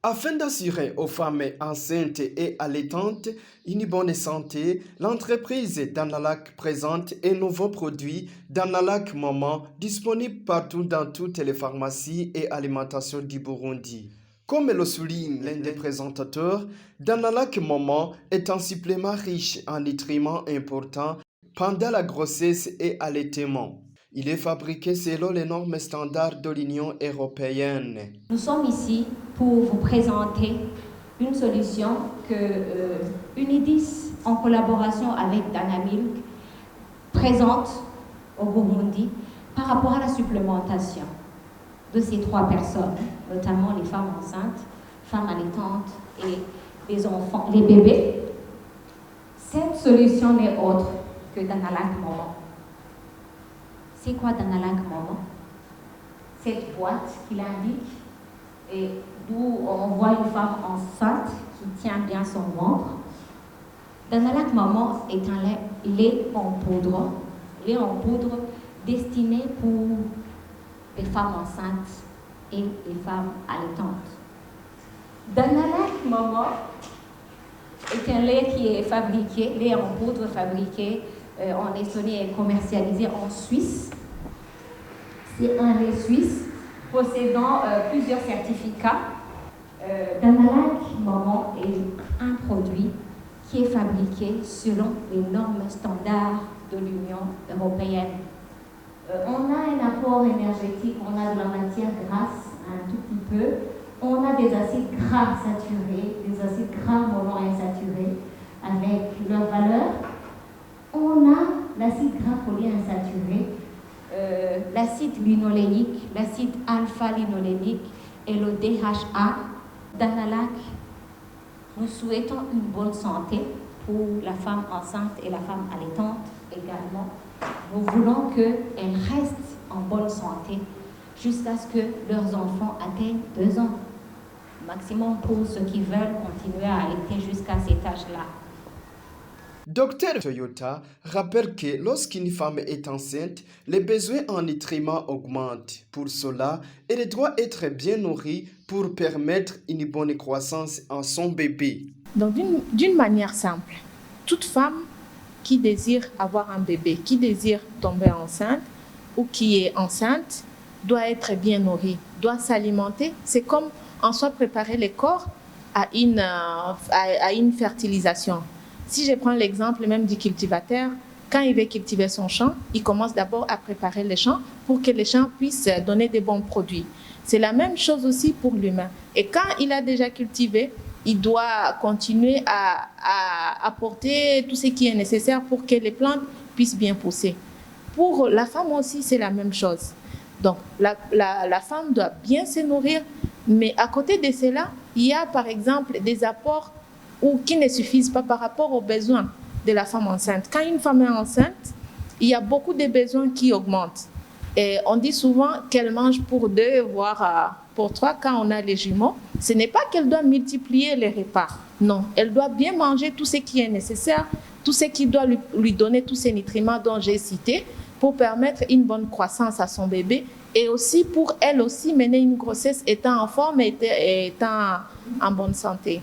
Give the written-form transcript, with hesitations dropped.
Afin d'assurer aux femmes enceintes et allaitantes une bonne santé, l'entreprise Danalac présente un nouveau produit Danalac Maman disponible partout dans toutes les pharmacies et alimentations du Burundi. Comme le souligne l'un des présentateurs, Danalac Maman est un supplément riche en nutriments importants pendant la grossesse et allaitement. Il est fabriqué selon les normes standards de l'Union européenne. Nous sommes ici pour vous présenter une solution que Unidis, en collaboration avec Danamilk, présente au Burundi par rapport à la supplémentation de ces 3 personnes, notamment les femmes enceintes, femmes allaitantes et les enfants, les bébés. Cette solution n'est autre que Danalac Maman. C'est quoi Danalac Maman? Cette boîte qui l'indique et d'où on voit une femme enceinte qui tient bien son ventre. Danalac Maman est un lait en poudre destiné pour les femmes enceintes et les femmes allaitantes. Danalac Maman est un lait qui est fabriqué, lait en poudre fabriqué en Estonie et commercialisé en Suisse. C'est un lait suisse possédant plusieurs certificats. Danalac Maman est un produit qui est fabriqué selon les normes standards de l'Union européenne. On a un apport énergétique, on a de la matière grasse un tout petit peu, on a des acides gras saturés, des acides gras monoinsaturés avec leur valeur. On a l'acide gras polyinsaturé, l'acide linolénique, l'acide alpha-linolénique et le DHA. Danalac, nous souhaitons une bonne santé pour la femme enceinte et la femme allaitante également. Nous voulons qu'elles restent en bonne santé jusqu'à ce que leurs enfants atteignent 2 ans. Maximum pour ceux qui veulent continuer à allaiter jusqu'à cet âge-là. Dr Toyota rappelle que lorsqu'une femme est enceinte, les besoins en nutriments augmentent. Pour cela, elle doit être bien nourrie pour permettre une bonne croissance en son bébé. Donc d'une manière simple, toute femme qui désire avoir un bébé, qui désire tomber enceinte ou qui est enceinte, doit être bien nourrie, doit s'alimenter. C'est comme en soi préparer le corps à une fertilisation. Si je prends l'exemple même du cultivateur, quand il veut cultiver son champ, il commence d'abord à préparer le champ pour que le champ puisse donner des bons produits. C'est la même chose aussi pour l'humain. Et quand il a déjà cultivé, il doit continuer à apporter tout ce qui est nécessaire pour que les plantes puissent bien pousser. Pour la femme aussi, c'est la même chose. Donc, la femme doit bien se nourrir, mais à côté de cela, il y a par exemple des apports qui ne suffisent pas par rapport aux besoins de la femme enceinte. Quand une femme est enceinte, il y a beaucoup de besoins qui augmentent. Et on dit souvent qu'elle mange pour 2, voire pour 3 quand on a les jumeaux. Ce n'est pas qu'elle doit multiplier les repas. Non, elle doit bien manger tout ce qui est nécessaire, tout ce qui doit lui donner tous ces nutriments dont j'ai cité pour permettre une bonne croissance à son bébé et aussi pour elle aussi mener une grossesse étant en forme et étant en bonne santé.